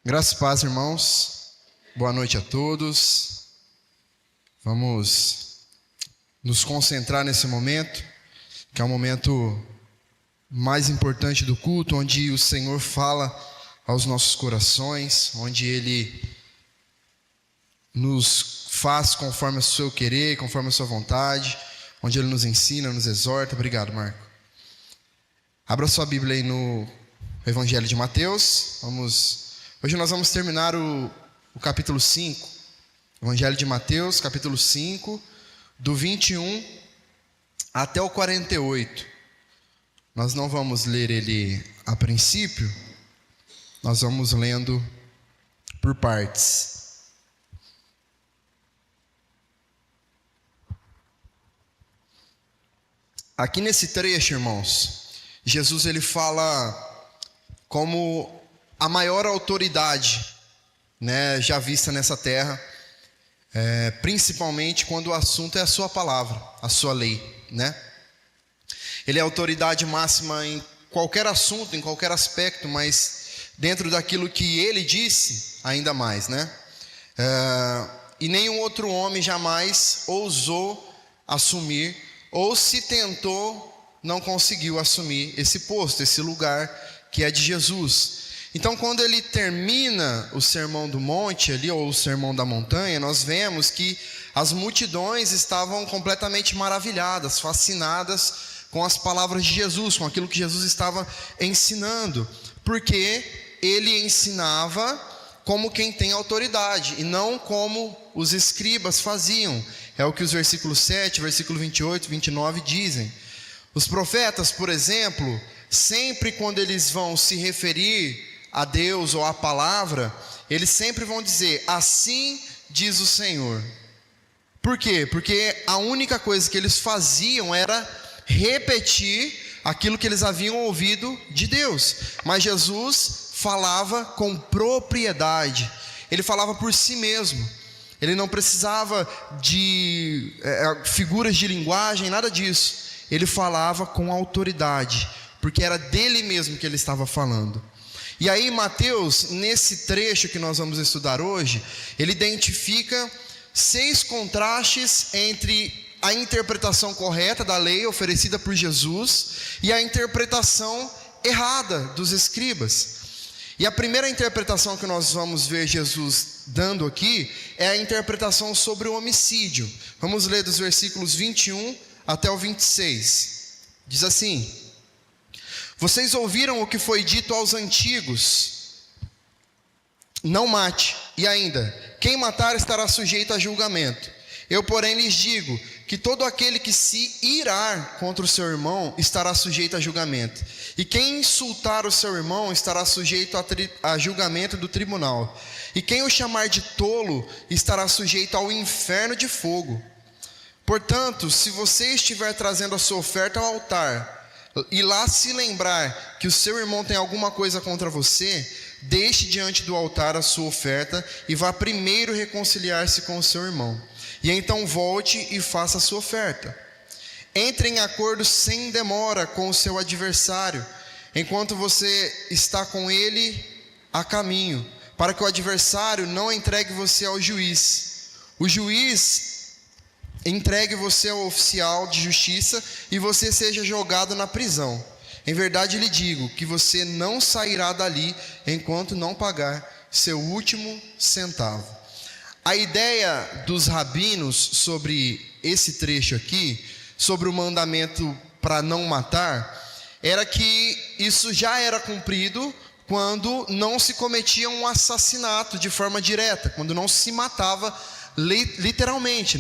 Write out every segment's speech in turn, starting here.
Graças e paz, irmãos. Boa noite a todos. Vamos nos concentrar nesse momento, que é o momento mais importante do culto, onde o Senhor fala aos nossos corações, onde Ele nos faz conforme o seu querer, conforme a sua vontade, onde Ele nos ensina, nos exorta. Obrigado, Marco. Abra sua Bíblia aí no Evangelho de Mateus. Hoje nós vamos terminar o capítulo 5, Evangelho de Mateus, capítulo 5, do 21 até o 48. Nós não vamos ler ele a princípio, nós vamos lendo por partes. Aqui nesse trecho, irmãos, Jesus ele fala como a maior autoridade, já vista nessa terra, principalmente quando o assunto é a sua palavra, a sua lei, Ele é a autoridade máxima em qualquer assunto, em qualquer aspecto, mas dentro daquilo que ele disse, ainda mais, E nenhum outro homem jamais ousou assumir, ou se tentou, não conseguiu assumir esse posto, esse lugar que é de Jesus. Então, quando ele termina o Sermão do Monte ali, ou o Sermão da Montanha, nós vemos que as multidões estavam completamente maravilhadas, fascinadas com as palavras de Jesus, com aquilo que Jesus estava ensinando, porque ele ensinava como quem tem autoridade, e não como os escribas faziam. É o que os versículos 7, versículo 28, 29 dizem. Os profetas, por exemplo, sempre quando eles vão se referir a Deus ou a palavra, eles sempre vão dizer: assim diz o Senhor. Por quê? Porque a única coisa que eles faziam era repetir aquilo que eles haviam ouvido de Deus. Mas Jesus falava com propriedade, ele falava por si mesmo, ele não precisava de figuras de linguagem, nada disso. Ele falava com autoridade, porque era dele mesmo que ele estava falando. E aí Mateus, nesse trecho que nós vamos estudar hoje, ele identifica 6 contrastes entre a interpretação correta da lei oferecida por Jesus e a interpretação errada dos escribas. E a primeira interpretação que nós vamos ver Jesus dando aqui é a interpretação sobre o homicídio. Vamos ler dos versículos 21 até o 26. Diz assim: vocês ouviram o que foi dito aos antigos: não mate, e ainda, quem matar estará sujeito a julgamento. Eu, porém, lhes digo que todo aquele que se irar contra o seu irmão estará sujeito a julgamento. E quem insultar o seu irmão estará sujeito a julgamento do tribunal. E quem o chamar de tolo estará sujeito ao inferno de fogo. Portanto, se você estiver trazendo a sua oferta ao altar, e lá se lembrar que o seu irmão tem alguma coisa contra você, deixe diante do altar a sua oferta e vá primeiro reconciliar-se com o seu irmão. E então volte e faça a sua oferta. Entre em acordo sem demora com o seu adversário, enquanto você está com ele a caminho, para que o adversário não entregue você ao juiz. O juiz entregue você ao oficial de justiça e você seja jogado na prisão. Em verdade lhe digo que você não sairá dali enquanto não pagar seu último centavo. A ideia dos rabinos sobre esse trecho aqui, sobre o mandamento para não matar, era que isso já era cumprido quando não se cometia um assassinato de forma direta, quando não se matava literalmente,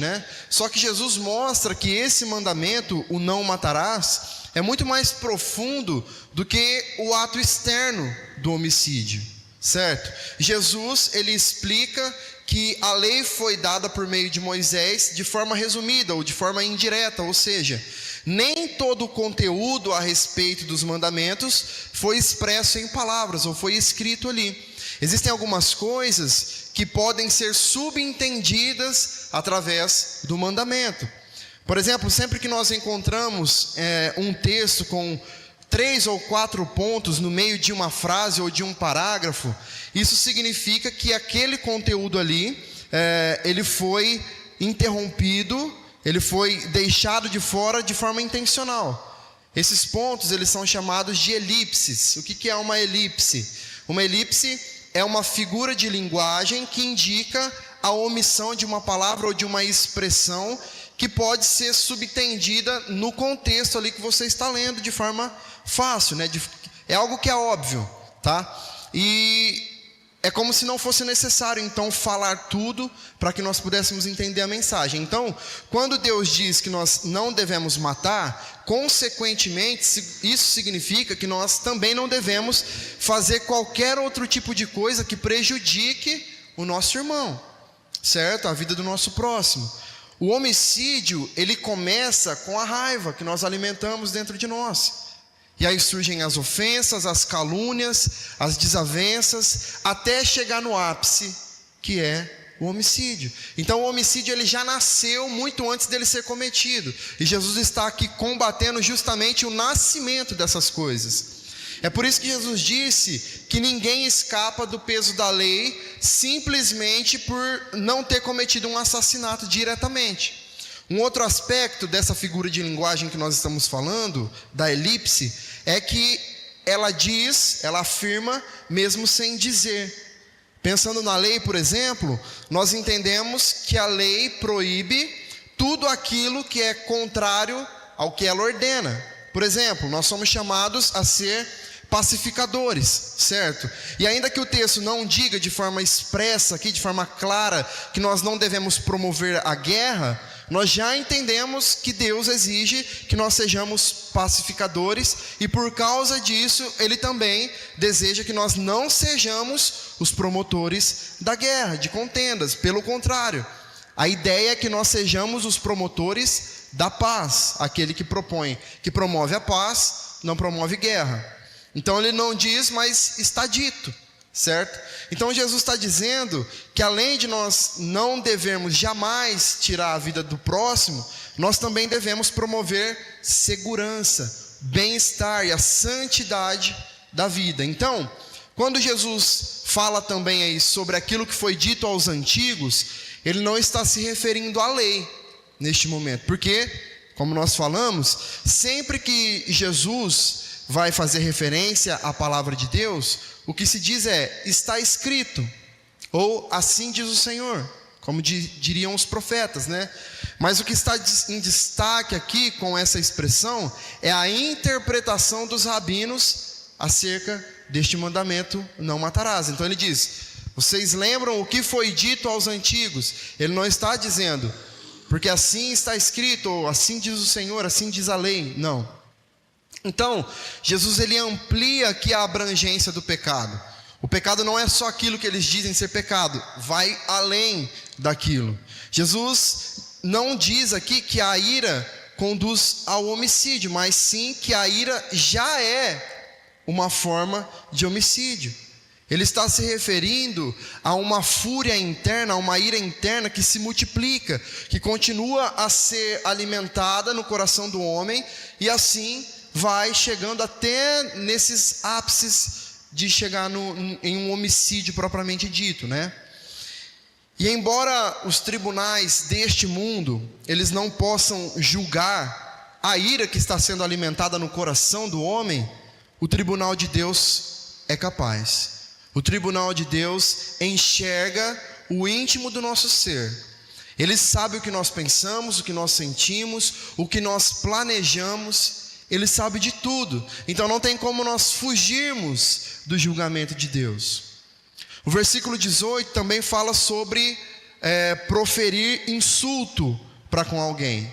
Só que Jesus mostra que esse mandamento, o não matarás, é muito mais profundo do que o ato externo do homicídio, certo? Jesus, ele explica que a lei foi dada por meio de Moisés de forma resumida ou de forma indireta, ou seja, nem todo o conteúdo a respeito dos mandamentos foi expresso em palavras ou foi escrito ali. Existem algumas coisas que podem ser subentendidas através do mandamento. Por exemplo, sempre que nós encontramos um texto com 3 ou 4 pontos no meio de uma frase ou de um parágrafo, isso significa que aquele conteúdo ali, ele foi interrompido, ele foi deixado de fora de forma intencional. Esses pontos, eles são chamados de elipses. O que é uma elipse? Uma elipse é uma figura de linguagem que indica a omissão de uma palavra ou de uma expressão que pode ser subentendida no contexto ali que você está lendo de forma fácil, né? É algo que é óbvio, tá? E é como se não fosse necessário, então, falar tudo para que nós pudéssemos entender a mensagem. Então, quando Deus diz que nós não devemos matar, consequentemente, isso significa que nós também não devemos fazer qualquer outro tipo de coisa que prejudique o nosso irmão, certo? A vida do nosso próximo. O homicídio, ele começa com a raiva que nós alimentamos dentro de nós. E aí surgem as ofensas, as calúnias, as desavenças, até chegar no ápice, que é o homicídio. Então o homicídio, ele já nasceu muito antes dele ser cometido. E Jesus está aqui combatendo justamente o nascimento dessas coisas. É por isso que Jesus disse que ninguém escapa do peso da lei simplesmente por não ter cometido um assassinato diretamente. Um outro aspecto dessa figura de linguagem que nós estamos falando, da elipse, é que ela diz, ela afirma, mesmo sem dizer. Pensando na lei, por exemplo, nós entendemos que a lei proíbe tudo aquilo que é contrário ao que ela ordena. Por exemplo, nós somos chamados a ser pacificadores, certo? E ainda que o texto não diga de forma expressa aqui, de forma clara, que nós não devemos promover a guerra, nós já entendemos que Deus exige que nós sejamos pacificadores, e por causa disso, Ele também deseja que nós não sejamos os promotores da guerra, de contendas. Pelo contrário, a ideia é que nós sejamos os promotores da paz, aquele que promove a paz, não promove guerra. Então ele não diz, mas está dito, certo? Então Jesus está dizendo que além de nós não devermos jamais tirar a vida do próximo, nós também devemos promover segurança, bem-estar e a santidade da vida. Então, quando Jesus fala também aí sobre aquilo que foi dito aos antigos, ele não está se referindo à lei neste momento, porque, como nós falamos, sempre que Jesus vai fazer referência à palavra de Deus, o que se diz é, está escrito, ou assim diz o Senhor, como diriam os profetas, né? Mas o que está em destaque aqui com essa expressão é a interpretação dos rabinos acerca deste mandamento, não matarás. Então ele diz, vocês lembram o que foi dito aos antigos? Ele não está dizendo, porque assim está escrito, ou assim diz o Senhor, assim diz a lei, não. Então, Jesus ele amplia aqui a abrangência do pecado. O pecado não é só aquilo que eles dizem ser pecado, vai além daquilo. Jesus não diz aqui que a ira conduz ao homicídio, mas sim que a ira já é uma forma de homicídio. Ele está se referindo a uma fúria interna, a uma ira interna que se multiplica, que continua a ser alimentada no coração do homem, e assim vai chegando até nesses ápices de chegar em um homicídio propriamente dito, né? E embora os tribunais deste mundo, eles não possam julgar a ira que está sendo alimentada no coração do homem, o tribunal de Deus é capaz. O tribunal de Deus enxerga o íntimo do nosso ser. Ele sabe o que nós pensamos, o que nós sentimos, o que nós planejamos. Ele sabe de tudo. Então não tem como nós fugirmos do julgamento de Deus. O versículo 18 também fala sobre proferir insulto para com alguém.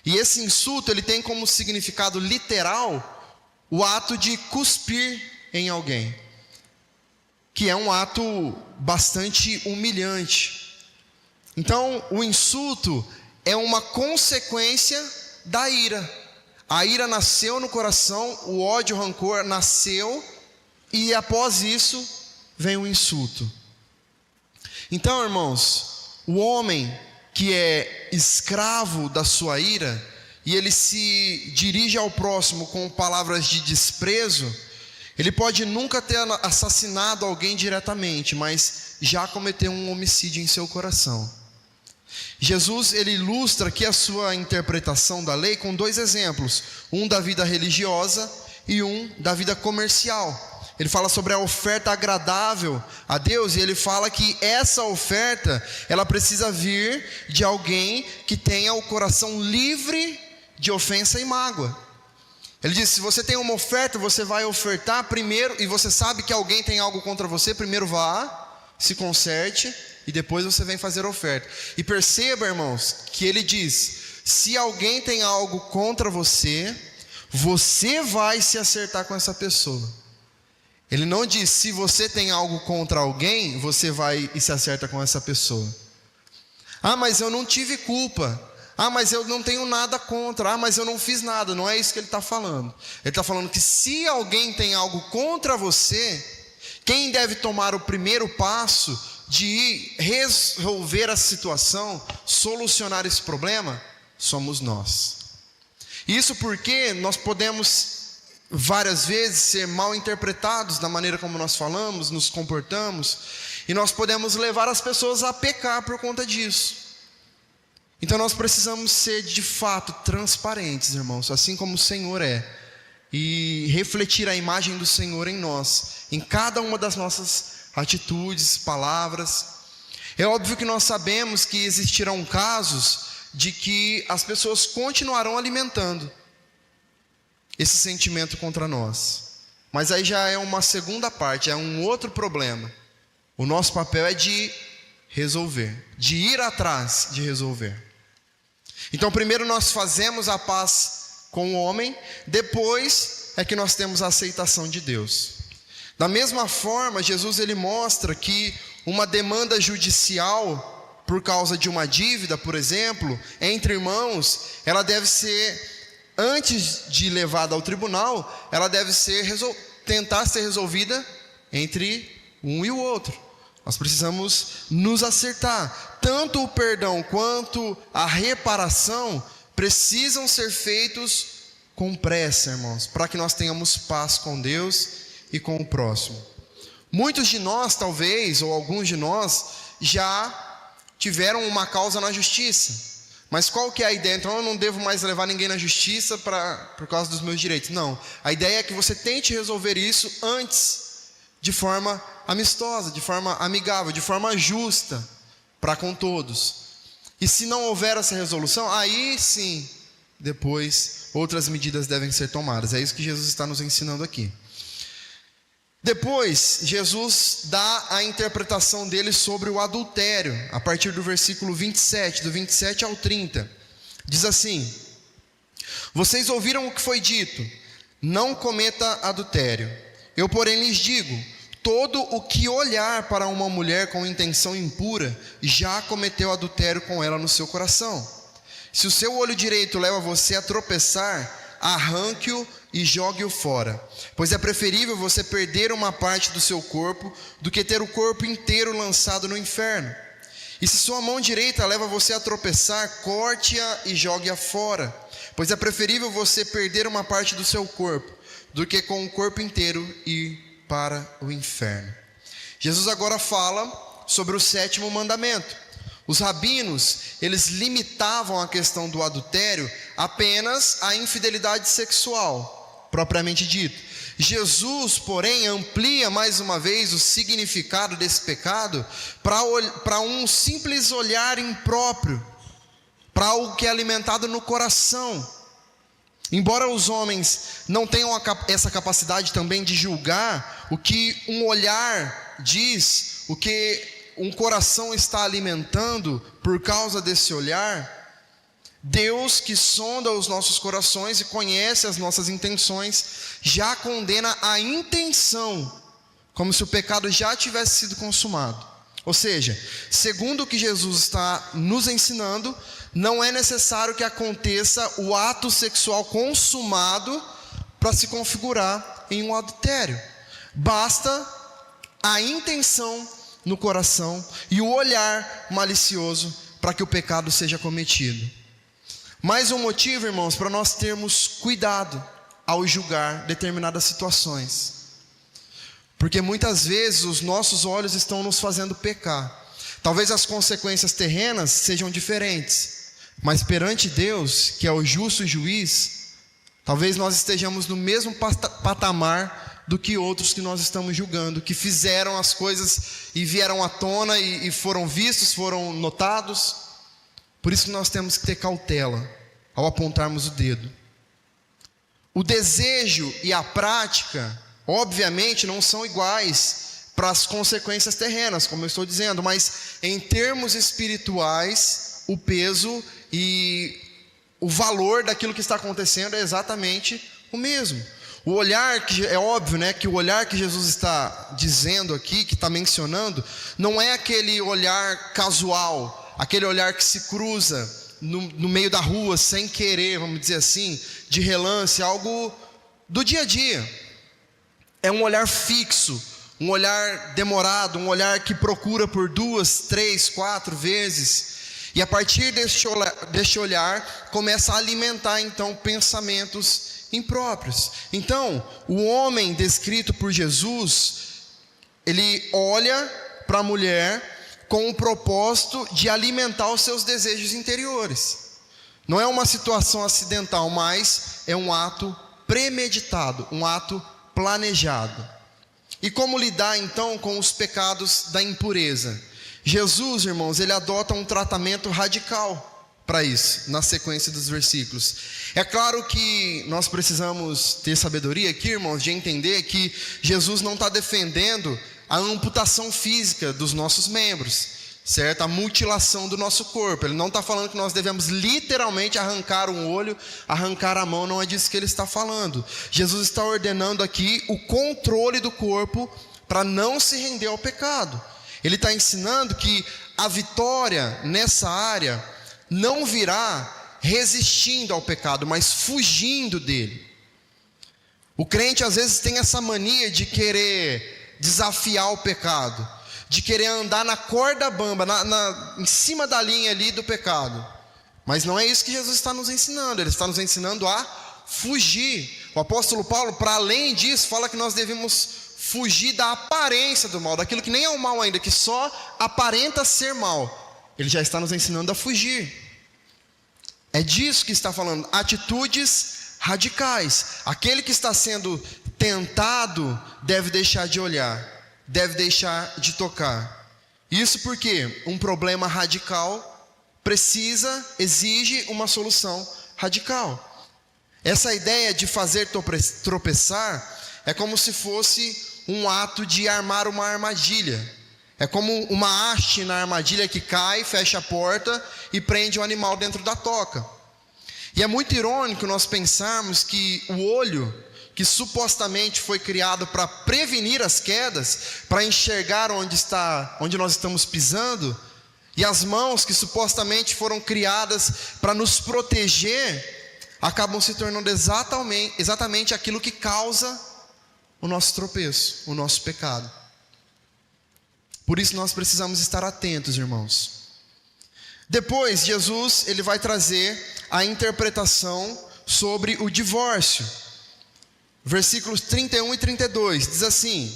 E esse insulto ele tem como significado literal o ato de cuspir em alguém, que é um ato bastante humilhante. Então o insulto é uma consequência da ira. A ira nasceu no coração, o ódio, o rancor nasceu, e após isso vem o insulto. Então, irmãos, o homem que é escravo da sua ira, e ele se dirige ao próximo com palavras de desprezo, ele pode nunca ter assassinado alguém diretamente, mas já cometeu um homicídio em seu coração. Jesus, ele ilustra aqui a sua interpretação da lei com 2 exemplos, um da vida religiosa e um da vida comercial. Ele fala sobre a oferta agradável a Deus, e ele fala que essa oferta, ela precisa vir de alguém que tenha o coração livre de ofensa e mágoa. Ele diz, se você tem uma oferta, você vai ofertar primeiro, e você sabe que alguém tem algo contra você, primeiro vá, se conserte, e depois você vem fazer a oferta. E perceba, irmãos, que ele diz, se alguém tem algo contra você, você vai se acertar com essa pessoa. Ele não diz, se você tem algo contra alguém, você vai e se acerta com essa pessoa. Ah, mas eu não tive culpa. Ah, mas eu não tenho nada contra. Ah, mas eu não fiz nada. Não é isso que ele está falando. Ele está falando que se alguém tem algo contra você, quem deve tomar o primeiro passo de ir resolver a situação, solucionar esse problema, somos nós. Isso porque nós podemos várias vezes ser mal interpretados da maneira como nós falamos, nos comportamos, e nós podemos levar as pessoas a pecar por conta disso. Então nós precisamos ser de fato transparentes, irmãos, assim como o Senhor é, e refletir a imagem do Senhor em nós, em cada uma das nossas atitudes, palavras. É óbvio que nós sabemos que existirão casos de que as pessoas continuarão alimentando esse sentimento contra nós, mas aí já é uma segunda parte, é um outro problema. O nosso papel é de resolver, de ir atrás de resolver. Então primeiro nós fazemos a paz com o homem, depois é que nós temos a aceitação de Deus. Da mesma forma, Jesus ele mostra que uma demanda judicial por causa de uma dívida, por exemplo, entre irmãos, ela deve ser, antes de levada ao tribunal, ela deve ser tentar ser resolvida entre um e o outro. Nós precisamos nos acertar. Tanto o perdão quanto a reparação precisam ser feitos com pressa, irmãos, para que nós tenhamos paz com Deus e com o próximo. Muitos de nós, talvez, ou alguns de nós, já tiveram uma causa na justiça. Mas qual que é a ideia? Então eu não devo mais levar ninguém na justiça por causa dos meus direitos. Não, a ideia é que você tente resolver isso antes, de forma amistosa, de forma amigável, de forma justa, para com todos. E se não houver essa resolução, aí sim, depois outras medidas devem ser tomadas. É isso que Jesus está nos ensinando aqui. Depois, Jesus dá a interpretação dele sobre o adultério, a partir do versículo 27, do 27 ao 30. Diz assim: vocês ouviram o que foi dito, não cometa adultério. Eu, porém, lhes digo, todo o que olhar para uma mulher com intenção impura, já cometeu adultério com ela no seu coração. Se o seu olho direito leva você a tropeçar, arranque-o e jogue-o fora, pois é preferível você perder uma parte do seu corpo do que ter o corpo inteiro lançado no inferno. E se sua mão direita leva você a tropeçar, corte-a e jogue-a fora, pois é preferível você perder uma parte do seu corpo do que com o corpo inteiro ir para o inferno. Jesus agora fala sobre o 7º mandamento. Os rabinos, eles limitavam a questão do adultério apenas à infidelidade sexual, propriamente dito. Jesus, porém, amplia mais uma vez o significado desse pecado para um simples olhar impróprio, para algo que é alimentado no coração. Embora os homens não tenham essa capacidade também de julgar o que um olhar diz, o que um coração está alimentando por causa desse olhar, Deus, que sonda os nossos corações e conhece as nossas intenções, já condena a intenção, como se o pecado já tivesse sido consumado. Ou seja, segundo o que Jesus está nos ensinando, não é necessário que aconteça o ato sexual consumado para se configurar em um adultério. Basta a intenção no coração e o olhar malicioso para que o pecado seja cometido. Mais um motivo, irmãos, para nós termos cuidado ao julgar determinadas situações. Porque muitas vezes os nossos olhos estão nos fazendo pecar. Talvez as consequências terrenas sejam diferentes, mas perante Deus, que é o justo juiz, talvez nós estejamos no mesmo patamar do que outros que nós estamos julgando, que fizeram as coisas e vieram à tona e foram vistos, foram notados. Por isso que nós temos que ter cautela ao apontarmos o dedo. O desejo e a prática, obviamente, não são iguais para as consequências terrenas, como eu estou dizendo, mas em termos espirituais, o peso e o valor daquilo que está acontecendo é exatamente o mesmo. O olhar, que é óbvio, né, que o olhar que Jesus está dizendo aqui, que está mencionando, não é aquele olhar casual, aquele olhar que se cruza no meio da rua, sem querer, vamos dizer assim, de relance, algo do dia a dia. É um olhar fixo, um olhar demorado, um olhar que procura por 2, 3, 4 vezes. E a partir deste olhar, começa a alimentar então pensamentos impróprios. Então, o homem descrito por Jesus, ele olha para a mulher com o propósito de alimentar os seus desejos interiores. Não é uma situação acidental, mas é um ato premeditado, um ato planejado. E como lidar então com os pecados da impureza? Jesus, irmãos, ele adota um tratamento radical para isso, na sequência dos versículos. É claro que nós precisamos ter sabedoria aqui, irmãos, de entender que Jesus não está defendendo a amputação física dos nossos membros, certo? A mutilação do nosso corpo. Ele não está falando que nós devemos literalmente arrancar um olho, arrancar a mão, não é disso que ele está falando. Jesus está ordenando aqui o controle do corpo para não se render ao pecado. Ele está ensinando que a vitória nessa área não virá resistindo ao pecado, mas fugindo dele. O crente às vezes tem essa mania de querer desafiar o pecado, de querer andar na corda bamba, em cima da linha ali do pecado. Mas não é isso que Jesus está nos ensinando. Ele está nos ensinando a fugir. O apóstolo Paulo, para além disso, fala que nós devemos fugir da aparência do mal, daquilo que nem é o mal ainda, que só aparenta ser mal. Ele já está nos ensinando a fugir. É disso que está falando, atitudes radicais. Aquele que está sendo tentado deve deixar de olhar, deve deixar de tocar. Isso porque um problema radical exige uma solução radical. Essa ideia de fazer tropeçar é como se fosse um ato de armar uma armadilha. É como uma haste na armadilha que cai, fecha a porta e prende o animal dentro da toca. E é muito irônico nós pensarmos que o olho, que supostamente foi criado para prevenir as quedas, para enxergar onde nós estamos pisando, e as mãos, que supostamente foram criadas para nos proteger, acabam se tornando exatamente aquilo que causa o nosso tropeço, o nosso pecado. Por isso nós precisamos estar atentos, irmãos. Depois, Jesus ele vai trazer a interpretação sobre o divórcio. Versículos 31 e 32, diz assim: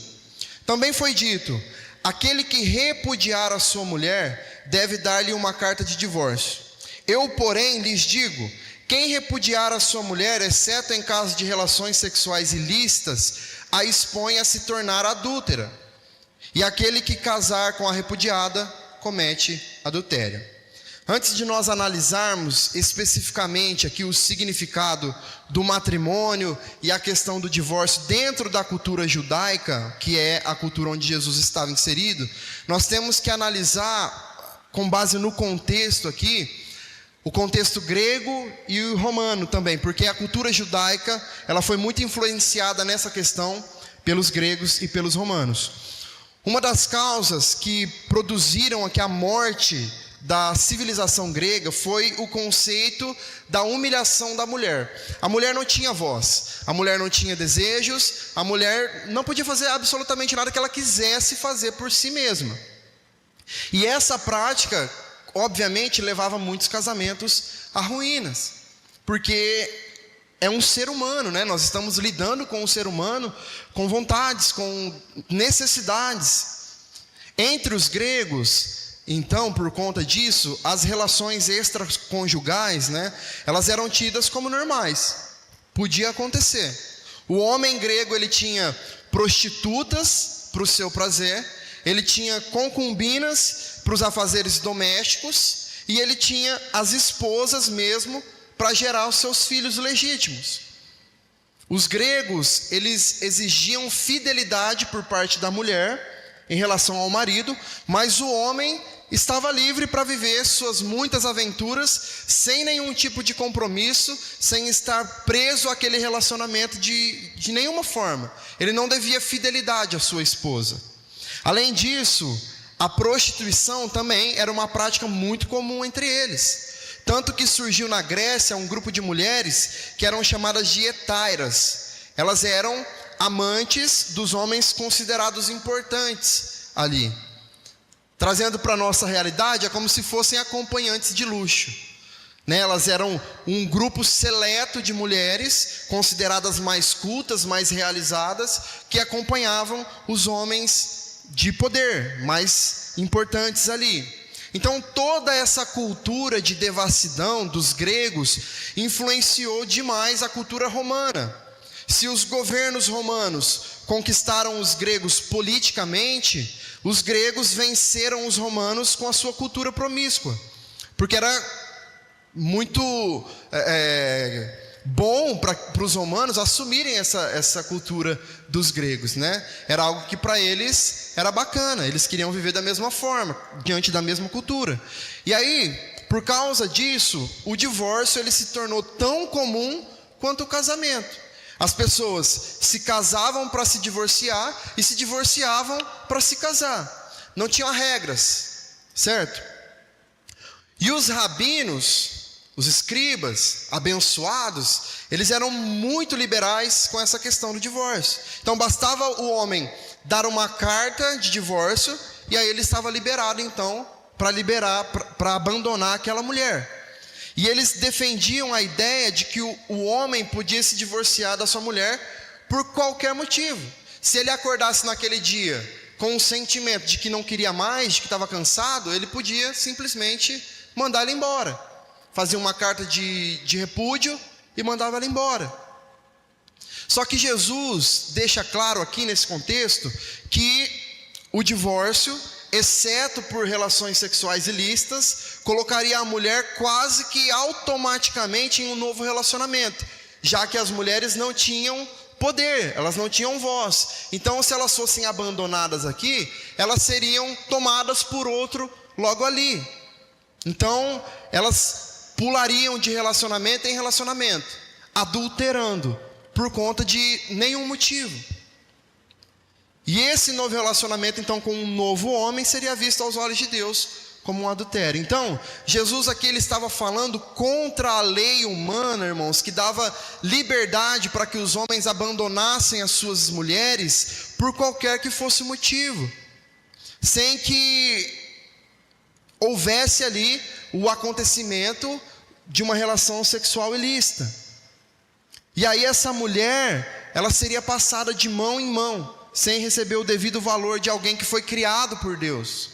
também foi dito, aquele que repudiar a sua mulher, deve dar-lhe uma carta de divórcio. Eu, porém, lhes digo, quem repudiar a sua mulher, exceto em caso de relações sexuais ilícitas, a expõe a se tornar adúltera. E aquele que casar com a repudiada, comete adultério. Antes de nós analisarmos especificamente aqui o significado do matrimônio e a questão do divórcio dentro da cultura judaica, que é a cultura onde Jesus estava inserido, nós temos que analisar, com base no contexto aqui, o contexto grego e o romano também, porque a cultura judaica ela foi muito influenciada nessa questão pelos gregos e pelos romanos. Uma das causas que produziram aqui a morte da civilização grega foi o conceito da humilhação da mulher. A mulher não tinha voz, a mulher não tinha desejos, a mulher não podia fazer absolutamente nada que ela quisesse fazer por si mesma. E essa prática, obviamente, levava muitos casamentos a ruínas. porque é um ser humano, né? Nós estamos lidando com um ser humano, com vontades, com necessidades. Entre os gregos, então, por conta disso, as relações extraconjugais, né, elas eram tidas como normais. Podia acontecer. O homem grego, ele tinha prostitutas para o seu prazer, ele tinha concubinas para os afazeres domésticos, e ele tinha as esposas mesmo para gerar os seus filhos legítimos. Os gregos, eles exigiam fidelidade por parte da mulher em relação ao marido, mas o homem estava livre para viver suas muitas aventuras sem nenhum tipo de compromisso, sem estar preso àquele relacionamento de nenhuma forma. Ele não devia fidelidade à sua esposa. Além disso, a prostituição também era uma prática muito comum entre eles. Tanto que surgiu na Grécia um grupo de mulheres que eram chamadas de hetairas. Elas eram amantes dos homens considerados importantes ali. Trazendo para a nossa realidade, é como se fossem acompanhantes de luxo. Né? Elas eram um grupo seleto de mulheres, consideradas mais cultas, mais realizadas, que acompanhavam os homens de poder, mais importantes ali. Então toda essa cultura de devassidão dos gregos influenciou demais a cultura romana. Se os governos romanos conquistaram os gregos politicamente, os gregos venceram os romanos com a sua cultura promíscua, porque era muito bom para os romanos assumirem essa cultura dos gregos, né? Era algo que para eles era bacana, eles queriam viver da mesma forma, diante da mesma cultura. E aí, por causa disso, o divórcio ele se tornou tão comum quanto o casamento. As pessoas se casavam para se divorciar e se divorciavam para se casar. Não tinham regras, certo? E os rabinos, os escribas, abençoados, eles eram muito liberais com essa questão do divórcio. Então bastava o homem dar uma carta de divórcio e aí ele estava liberado então para abandonar aquela mulher. E eles defendiam a ideia de que o homem podia se divorciar da sua mulher por qualquer motivo. Se ele acordasse naquele dia com o sentimento de que não queria mais, de que estava cansado, ele podia simplesmente mandar ela embora. Fazia uma carta de repúdio e mandava ela embora. Só que Jesus deixa claro aqui nesse contexto que o divórcio, exceto por relações sexuais ilícitas, colocaria a mulher quase que automaticamente em um novo relacionamento, já que as mulheres não tinham poder, elas não tinham voz. Então, se elas fossem abandonadas aqui, elas seriam tomadas por outro logo ali. Então, elas pulariam de relacionamento em relacionamento, adulterando, por conta de nenhum motivo. E esse novo relacionamento, então, com um novo homem, seria visto aos olhos de Deus como um adultério. Então, Jesus aqui ele estava falando contra a lei humana, irmãos, que dava liberdade para que os homens abandonassem as suas mulheres por qualquer que fosse o motivo, sem que houvesse ali o acontecimento de uma relação sexual ilícita. E aí essa mulher, ela seria passada de mão em mão, sem receber o devido valor de alguém que foi criado por Deus.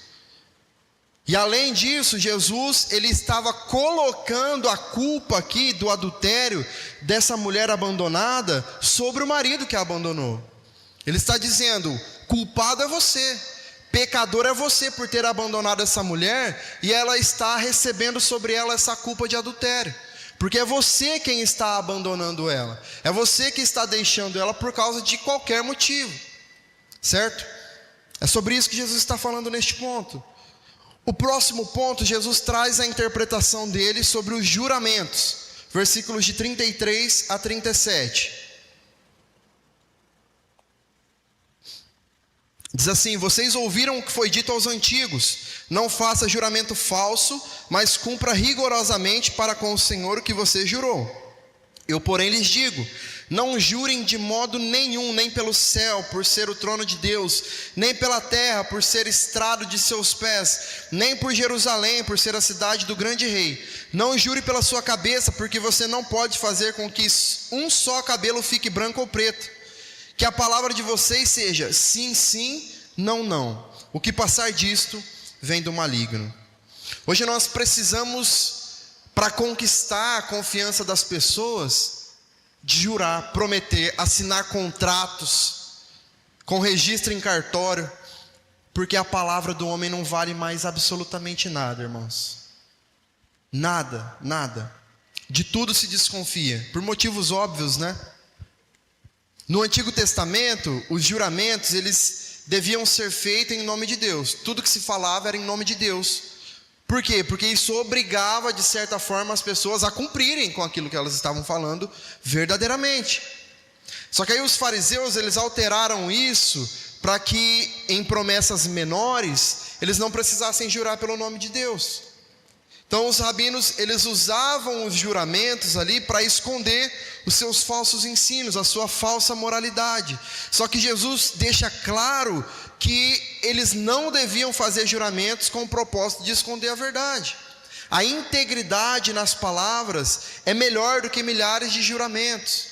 E além disso, Jesus, ele estava colocando a culpa aqui do adultério dessa mulher abandonada sobre o marido que a abandonou. Ele está dizendo: culpado é você, pecador é você por ter abandonado essa mulher, e ela está recebendo sobre ela essa culpa de adultério, porque é você quem está abandonando ela, é você que está deixando ela por causa de qualquer motivo, certo? É sobre isso que Jesus está falando neste ponto. O próximo ponto, Jesus traz a interpretação dele sobre os juramentos, versículos de 33 a 37. Diz assim: vocês ouviram o que foi dito aos antigos: não faça juramento falso, mas cumpra rigorosamente para com o Senhor o que você jurou. Eu, porém, lhes digo: Não jurem de modo nenhum, nem pelo céu, por ser o trono de Deus, nem pela terra, por ser estrado de seus pés, nem por Jerusalém, por ser a cidade do grande rei. Não jure pela sua cabeça, porque você não pode fazer com que um só cabelo fique branco ou preto. Que a palavra de vocês seja sim, sim, não, não. O que passar disto vem do maligno. Hoje nós precisamos, para conquistar a confiança das pessoas, de jurar, prometer, assinar contratos, com registro em cartório, porque a palavra do homem não vale mais absolutamente nada, irmãos. Nada, nada. De tudo se desconfia, por motivos óbvios, né? No Antigo Testamento, os juramentos, eles deviam ser feitos em nome de Deus. Tudo que se falava era em nome de Deus. Por quê? Porque isso obrigava, de certa forma, as pessoas a cumprirem com aquilo que elas estavam falando verdadeiramente. Só que aí os fariseus, eles alteraram isso para que em promessas menores, eles não precisassem jurar pelo nome de Deus. Então os rabinos, eles usavam os juramentos ali para esconder os seus falsos ensinos, a sua falsa moralidade. Só que Jesus deixa claro que eles não deviam fazer juramentos com o propósito de esconder a verdade. A integridade nas palavras é melhor do que milhares de juramentos.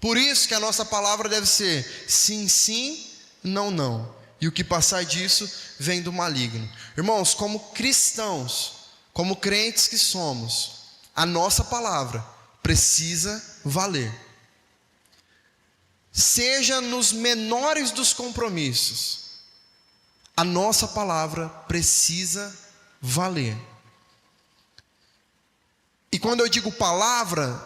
Por isso que a nossa palavra deve ser sim, sim, não, não. E o que passar disso vem do maligno. Irmãos, como cristãos, como crentes que somos, a nossa palavra precisa valer. Seja nos menores dos compromissos, a nossa palavra precisa valer. E quando eu digo palavra,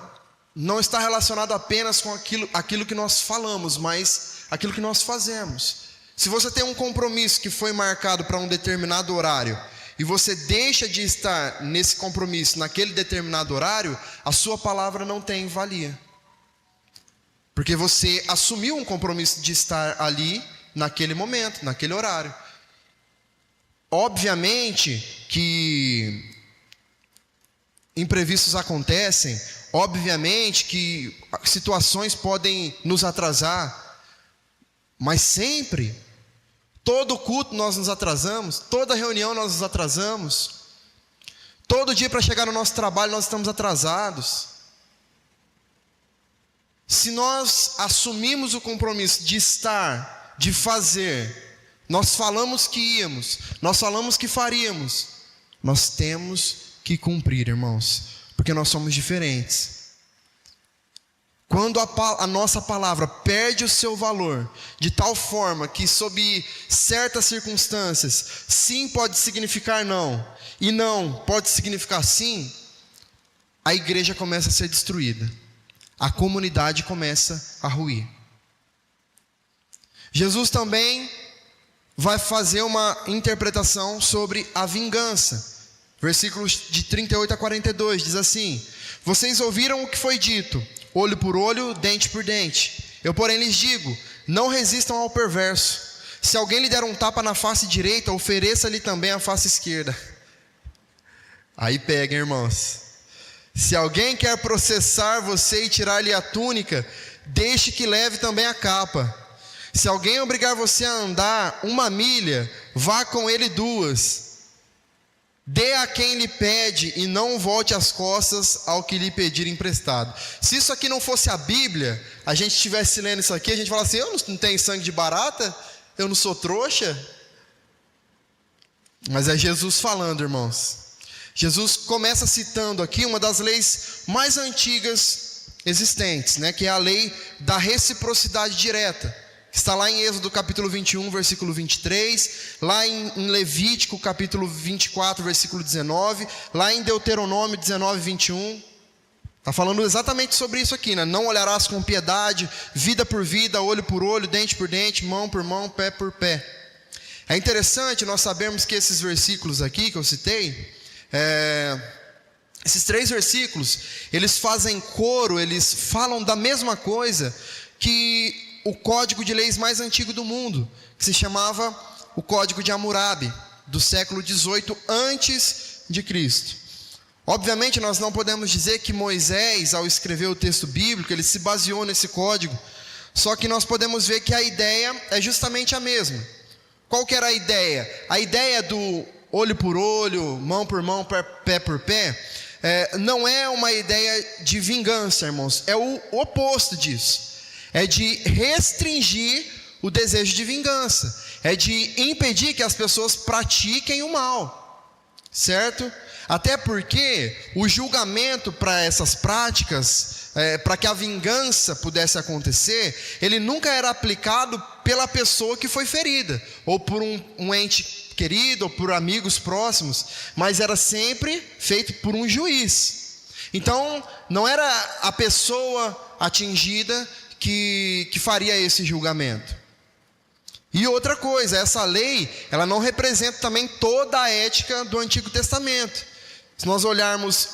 não está relacionado apenas com aquilo que nós falamos, mas aquilo que nós fazemos. Se você tem um compromisso que foi marcado para um determinado horário, e você deixa de estar nesse compromisso naquele determinado horário, a sua palavra não tem valia. Porque você assumiu um compromisso de estar ali naquele momento, naquele horário. Obviamente que imprevistos acontecem, obviamente que situações podem nos atrasar, mas sempre, todo culto nós nos atrasamos, toda reunião nós nos atrasamos, todo dia para chegar no nosso trabalho nós estamos atrasados. Se nós assumimos o compromisso de estar, de fazer, nós falamos que íamos, nós falamos que faríamos, nós temos que cumprir, irmãos, porque nós somos diferentes. Quando a nossa palavra perde o seu valor, de tal forma que sob certas circunstâncias, sim pode significar não, e não pode significar sim, a igreja começa a ser destruída, a comunidade começa a ruir. Jesus também vai fazer uma interpretação sobre a vingança. Versículos de 38 a 42, diz assim: vocês ouviram o que foi dito, olho por olho, dente por dente. Eu, porém, lhes digo, não resistam ao perverso. Se alguém lhe der um tapa na face direita, ofereça-lhe também a face esquerda. Aí pega, irmãos. Se alguém quer processar você e tirar-lhe a túnica, deixe que leve também a capa. Se alguém obrigar você a andar 1 milha, vá com ele 2. Dê a quem lhe pede e não volte as costas ao que lhe pedir emprestado. Se isso aqui não fosse a Bíblia, a gente estivesse lendo isso aqui, a gente fala assim: eu não tenho sangue de barata, eu não sou trouxa. Mas é Jesus falando, irmãos. Jesus começa citando aqui uma das leis mais antigas existentes, né, que é a lei da reciprocidade direta. Está lá em Êxodo capítulo 21, versículo 23, lá em Levítico capítulo 24, versículo 19, lá em Deuteronômio 19, 21. Está falando exatamente sobre isso aqui, né? Não olharás com piedade, vida por vida, olho por olho, dente por dente, mão por mão, pé por pé. É interessante nós sabermos que esses versículos aqui que eu citei, esses 3 versículos, eles fazem coro, eles falam da mesma coisa que o código de leis mais antigo do mundo, que se chamava o Código de Hammurabi, do século 18 antes de Cristo. Obviamente nós não podemos dizer que Moisés, ao escrever o texto bíblico, ele se baseou nesse código, só que nós podemos ver que a ideia é justamente a mesma. Qual que era a ideia? A ideia do olho por olho, mão por mão, pé por pé, não é uma ideia de vingança, irmãos, é o oposto disso. É de restringir o desejo de vingança, é de impedir que as pessoas pratiquem o mal, certo? Até porque o julgamento para essas práticas, para que a vingança pudesse acontecer, ele nunca era aplicado pela pessoa que foi ferida, ou por um ente querido, ou por amigos próximos, mas era sempre feito por um juiz. Então, não era a pessoa atingida que faria esse julgamento. E outra coisa, essa lei, ela não representa também toda a ética do Antigo Testamento. Se nós olharmos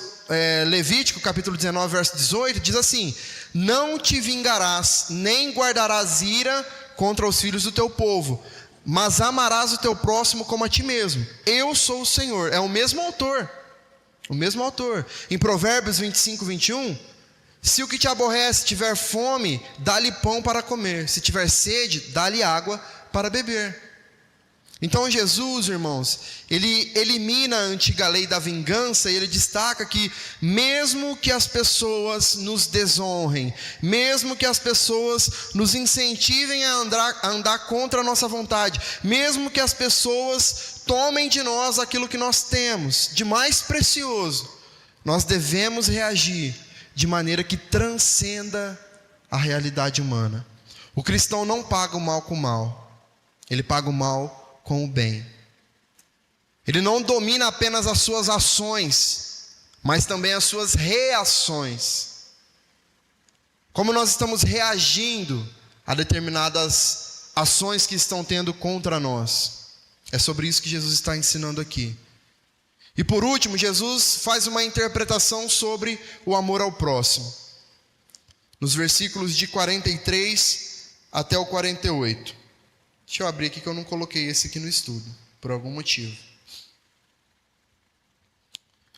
Levítico capítulo 19, verso 18, diz assim: não te vingarás, nem guardarás ira contra os filhos do teu povo, mas amarás o teu próximo como a ti mesmo. Eu sou o Senhor. É o mesmo autor. O mesmo autor. Em Provérbios 25, 21, se o que te aborrece tiver fome, dá-lhe pão para comer. Se tiver sede, dá-lhe água para beber. Então Jesus, irmãos, ele elimina a antiga lei da vingança e ele destaca que mesmo que as pessoas nos desonrem, mesmo que as pessoas nos incentivem a andar contra a nossa vontade, mesmo que as pessoas tomem de nós aquilo que nós temos de mais precioso, nós devemos reagir de maneira que transcenda a realidade humana. O cristão não paga o mal com o mal, ele paga o mal com o bem. Ele não domina apenas as suas ações, mas também as suas reações. Como nós estamos reagindo a determinadas ações que estão tendo contra nós. É sobre isso que Jesus está ensinando aqui. E por último, Jesus faz uma interpretação sobre o amor ao próximo. Nos versículos de 43 até o 48. Deixa eu abrir aqui que eu não coloquei esse aqui no estudo, por algum motivo.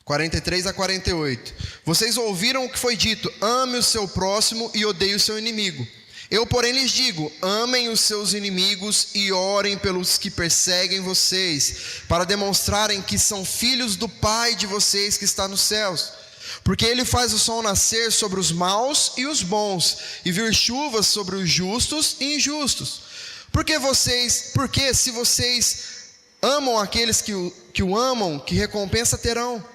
43 a 48. Vocês ouviram o que foi dito: ame o seu próximo e odeie o seu inimigo. Eu, porém, lhes digo: amem os seus inimigos e orem pelos que perseguem vocês, para demonstrarem que são filhos do Pai de vocês que está nos céus. Porque Ele faz o sol nascer sobre os maus e os bons, e vir chuvas sobre os justos e injustos. Porque se vocês amam aqueles que o amam, que recompensa terão?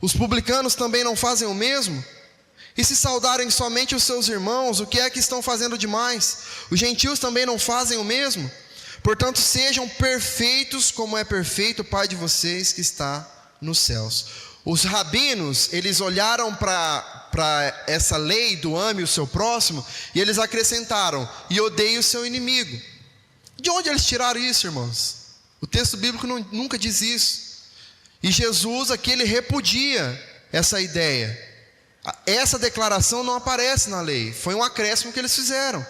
Os publicanos também não fazem o mesmo? E se saudarem somente os seus irmãos, o que é que estão fazendo demais? Os gentios também não fazem o mesmo? Portanto, sejam perfeitos como é perfeito o Pai de vocês que está nos céus. Os rabinos, eles olharam para essa lei do ame o seu próximo, e eles acrescentaram: e odeie o seu inimigo. De onde eles tiraram isso, irmãos? O texto bíblico nunca diz isso. E Jesus aqui, ele repudia essa ideia. Essa declaração não aparece na lei, foi um acréscimo que eles fizeram.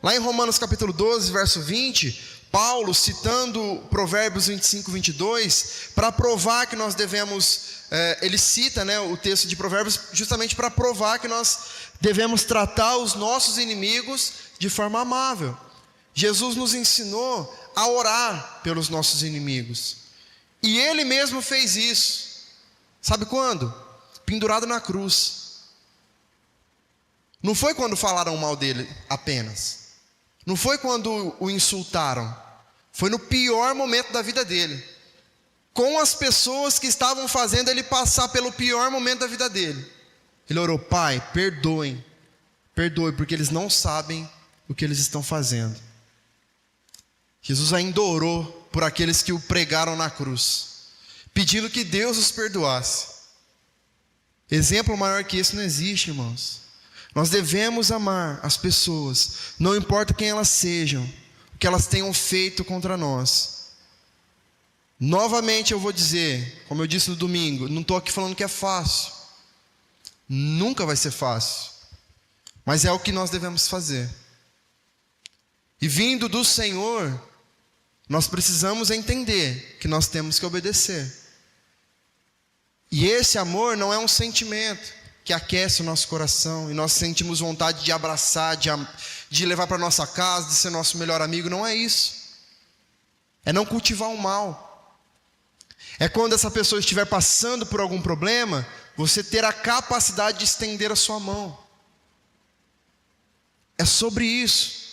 Lá em Romanos capítulo 12, verso 20, Paulo, citando Provérbios 25, 22, para provar que nós devemos, ele cita o texto de Provérbios justamente para provar que nós devemos tratar os nossos inimigos de forma amável. Jesus nos ensinou a orar pelos nossos inimigos. E Ele mesmo fez isso. Sabe quando? Pendurado na cruz. Não foi quando falaram mal dele apenas. Não foi quando o insultaram. Foi no pior momento da vida dele. Com as pessoas que estavam fazendo ele passar pelo pior momento da vida dele. Ele orou: Pai, perdoe, porque eles não sabem o que eles estão fazendo. Jesus ainda orou por aqueles que o pregaram na cruz, pedindo que Deus os perdoasse. Exemplo maior que esse não existe, irmãos. Nós devemos amar as pessoas, não importa quem elas sejam, o que elas tenham feito contra nós. Novamente eu vou dizer, como eu disse no domingo, não estou aqui falando que é fácil. Nunca vai ser fácil, mas é o que nós devemos fazer. E vindo do Senhor, nós precisamos entender que nós temos que obedecer. E esse amor não é um sentimento que aquece o nosso coração e nós sentimos vontade de abraçar, de levar para nossa casa, de ser nosso melhor amigo. Não é isso. É não cultivar o mal. É quando essa pessoa estiver passando por algum problema, você ter a capacidade de estender a sua mão. É sobre isso.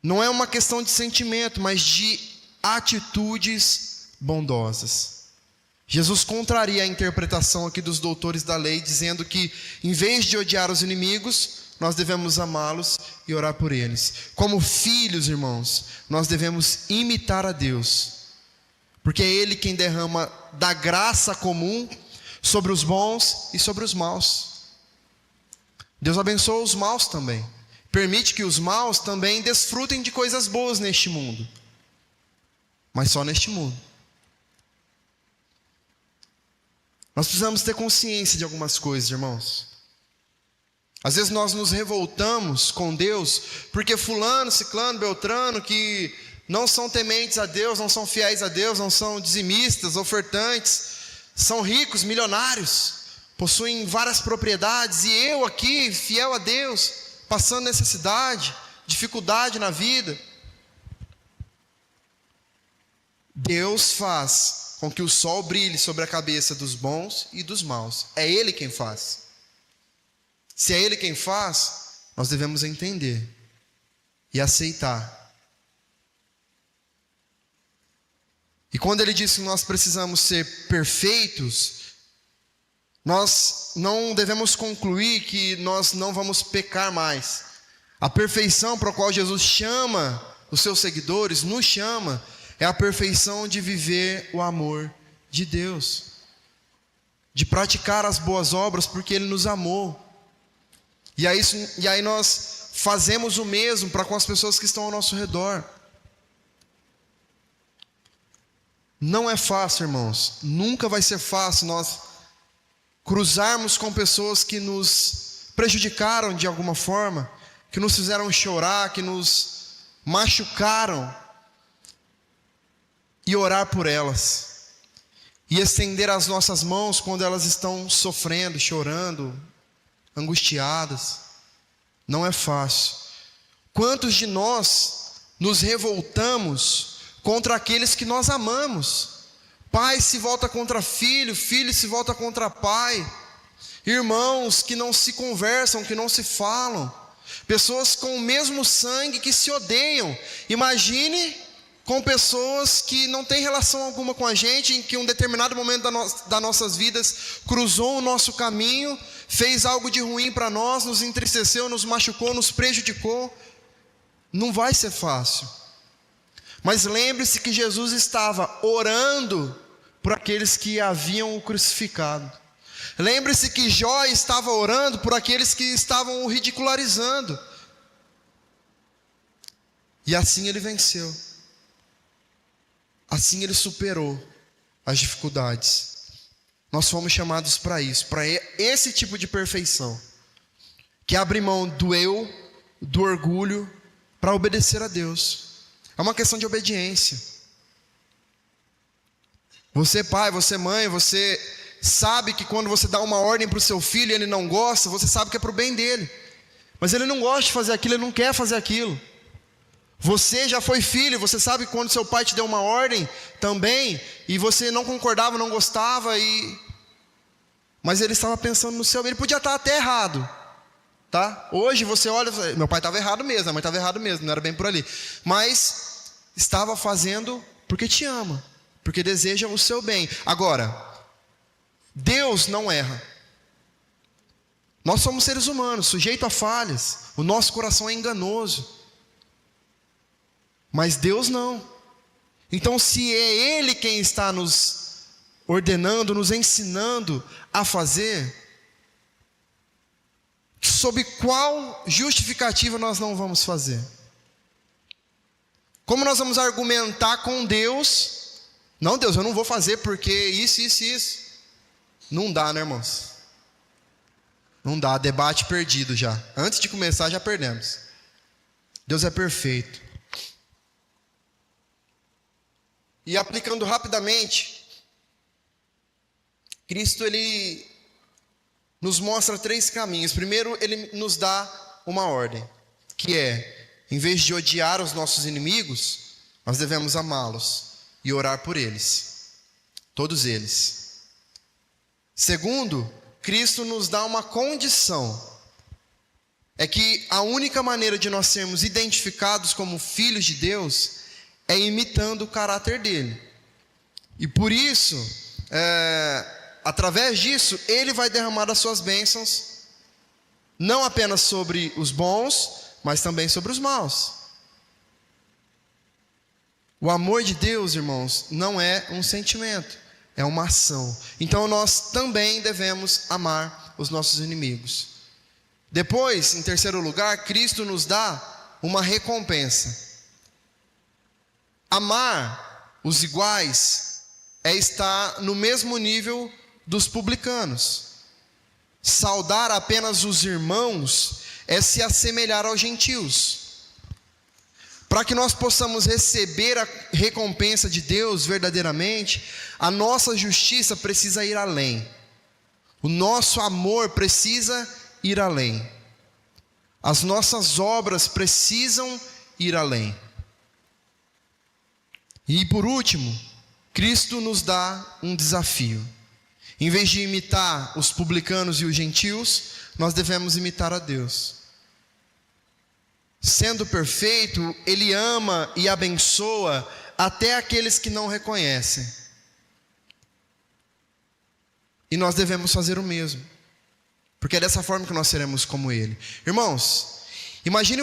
Não é uma questão de sentimento, mas de atitudes bondosas. Jesus contraria a interpretação aqui dos doutores da lei, dizendo que, em vez de odiar os inimigos, nós devemos amá-los e orar por eles. Como filhos, irmãos, nós devemos imitar a Deus, porque é Ele quem derrama da graça comum sobre os bons e sobre os maus. Deus abençoa os maus também. Permite que os maus também desfrutem de coisas boas neste mundo. Mas só neste mundo. Nós precisamos ter consciência de algumas coisas, irmãos. Às vezes nós nos revoltamos com Deus porque fulano, ciclano, beltrano, que não são tementes a Deus, não são fiéis a Deus, não são dizimistas, ofertantes, são ricos, milionários, possuem várias propriedades, e eu aqui, fiel a Deus, passando necessidade, dificuldade na vida. Deus faz com que o sol brilhe sobre a cabeça dos bons e dos maus. É Ele quem faz. Se é Ele quem faz, nós devemos entender e aceitar. E quando Ele diz que nós precisamos ser perfeitos, nós não devemos concluir que nós não vamos pecar mais. A perfeição para a qual Jesus chama os seus seguidores, nos chama, é a perfeição de viver o amor de Deus, de praticar as boas obras porque Ele nos amou. E aí nós fazemos o mesmo para com as pessoas que estão ao nosso redor. Não é fácil, irmãos, nunca vai ser fácil nós cruzarmos com pessoas que nos prejudicaram de alguma forma, que nos fizeram chorar, que nos machucaram, e orar por elas, e estender as nossas mãos quando elas estão sofrendo, chorando, angustiadas. Não é fácil. Quantos de nós nos revoltamos contra aqueles que nós amamos? Pai se volta contra filho, filho se volta contra pai, irmãos que não se conversam, que não se falam, pessoas com o mesmo sangue que se odeiam. Imagine com pessoas que não têm relação alguma com a gente, em que um determinado momento das nossas vidas cruzou o nosso caminho, fez algo de ruim para nós, nos entristeceu, nos machucou, nos prejudicou. Não vai ser fácil. Mas lembre-se que Jesus estava orando por aqueles que haviam o crucificado. Lembre-se que Jó estava orando por aqueles que estavam o ridicularizando. E assim ele venceu. Assim ele superou as dificuldades. Nós fomos chamados para isso, para esse tipo de perfeição, que abre mão do eu, do orgulho, para obedecer a Deus. É uma questão de obediência. Você pai, você mãe, você sabe que quando você dá uma ordem para o seu filho e ele não gosta, você sabe que é para o bem dele, mas ele não gosta de fazer aquilo, ele não quer fazer aquilo. Você já foi filho, você sabe que quando seu pai te deu uma ordem também, e você não concordava, não gostava, mas ele estava pensando no seu bem. Ele podia estar até errado, tá? Hoje você olha e fala, meu pai estava errado mesmo, a mãe estava errado mesmo, não era bem por ali, mas estava fazendo porque te ama, porque deseja o seu bem. Agora, Deus não erra. Nós somos seres humanos, sujeitos a falhas, o nosso coração é enganoso, mas Deus não. Então, se é Ele quem está nos ordenando, nos ensinando a fazer, sob qual justificativa nós não vamos fazer? Como nós vamos argumentar com Deus? Não, Deus, eu não vou fazer porque isso. Não dá, né, irmãos? Não dá, debate perdido já. Antes de começar já perdemos. Deus é perfeito. E aplicando rapidamente Cristo, ele nos mostra 3 caminhos. Primeiro, ele nos dá uma ordem, que é, em vez de odiar os nossos inimigos, nós devemos amá-los e orar por eles, todos eles. Segundo, Cristo nos dá uma condição, é que a única maneira de nós sermos identificados como filhos de Deus é imitando o caráter dele. E por isso, através disso, ele vai derramar as suas bênçãos, não apenas sobre os bons, mas também sobre os maus. O amor de Deus, irmãos, não é um sentimento, é uma ação. Então nós também devemos amar os nossos inimigos. Depois, em terceiro lugar, Cristo nos dá uma recompensa. Amar os iguais é estar no mesmo nível dos publicanos. Saudar apenas os irmãos é se assemelhar aos gentios. Para que nós possamos receber a recompensa de Deus verdadeiramente, a nossa justiça precisa ir além. O nosso amor precisa ir além. As nossas obras precisam ir além. E por último, Cristo nos dá um desafio. Em vez de imitar os publicanos e os gentios, nós devemos imitar a Deus. Sendo perfeito, Ele ama e abençoa até aqueles que não reconhecem. E nós devemos fazer o mesmo, porque é dessa forma que nós seremos como Ele. Irmãos, imagine,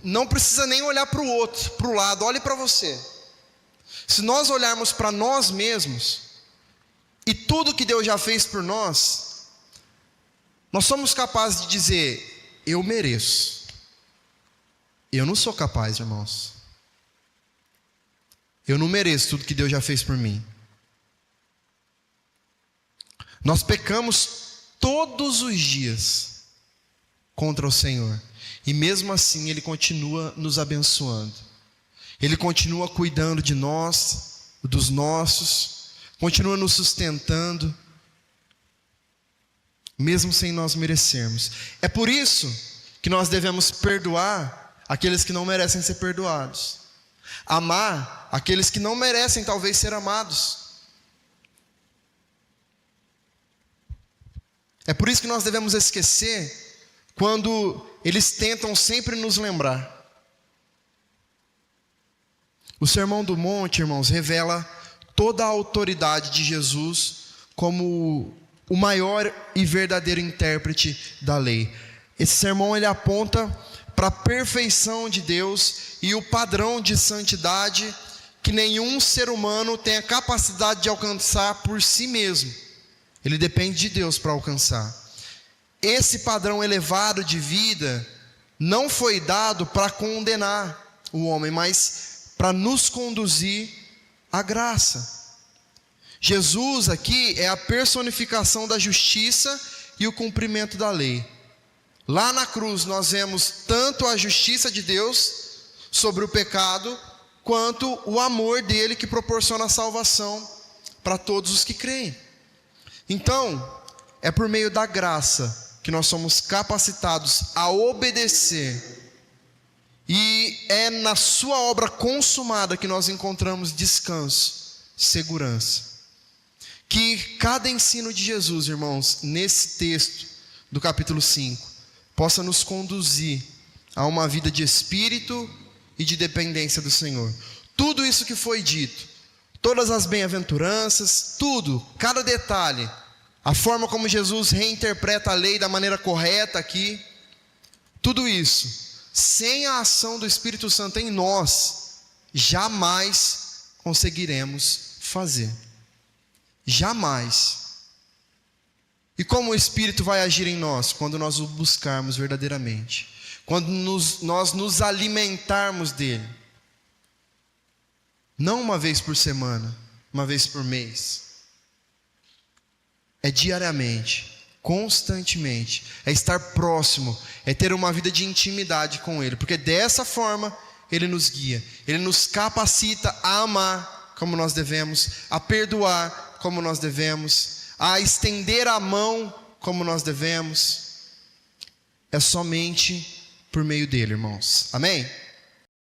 não precisa nem olhar para o outro, para o lado, olhe para você. Se nós olharmos para nós mesmos, e tudo que Deus já fez por nós, nós somos capazes de dizer, eu mereço. Eu não sou capaz, irmãos. Eu não mereço tudo que Deus já fez por mim. Nós pecamos todos os dias contra o Senhor. E mesmo assim Ele continua nos abençoando. Ele continua cuidando de nós, dos nossos, continua nos sustentando, mesmo sem nós merecermos. É por isso que nós devemos perdoar aqueles que não merecem ser perdoados. Amar aqueles que não merecem talvez ser amados. É por isso que nós devemos esquecer quando eles tentam sempre nos lembrar. O Sermão do Monte, irmãos, revela toda a autoridade de Jesus como o maior e verdadeiro intérprete da lei. Esse sermão ele aponta para a perfeição de Deus e o padrão de santidade que nenhum ser humano tem a capacidade de alcançar por si mesmo. Ele depende de Deus para alcançar. Esse padrão elevado de vida não foi dado para condenar o homem, mas para nos conduzir à graça. Jesus aqui é a personificação da justiça e o cumprimento da lei. Lá na cruz nós vemos tanto a justiça de Deus sobre o pecado, quanto o amor dele que proporciona a salvação para todos os que creem. Então, é por meio da graça que nós somos capacitados a obedecer. E é na sua obra consumada que nós encontramos descanso, segurança. Que cada ensino de Jesus, irmãos, nesse texto do capítulo 5, possa nos conduzir a uma vida de espírito e de dependência do Senhor. Tudo isso que foi dito, todas as bem-aventuranças, tudo, cada detalhe, a forma como Jesus reinterpreta a lei da maneira correta aqui, tudo isso, sem a ação do Espírito Santo em nós, jamais conseguiremos fazer. Jamais. E como o Espírito vai agir em nós? Quando nós o buscarmos verdadeiramente. Quando nós nos alimentarmos dele. Não uma vez por semana, uma vez por mês. É diariamente, constantemente. É estar próximo, é ter uma vida de intimidade com ele. Porque dessa forma ele nos guia. Ele nos capacita a amar como nós devemos, a perdoar como nós devemos, a estender a mão como nós devemos, é somente por meio dele, irmãos. Amém?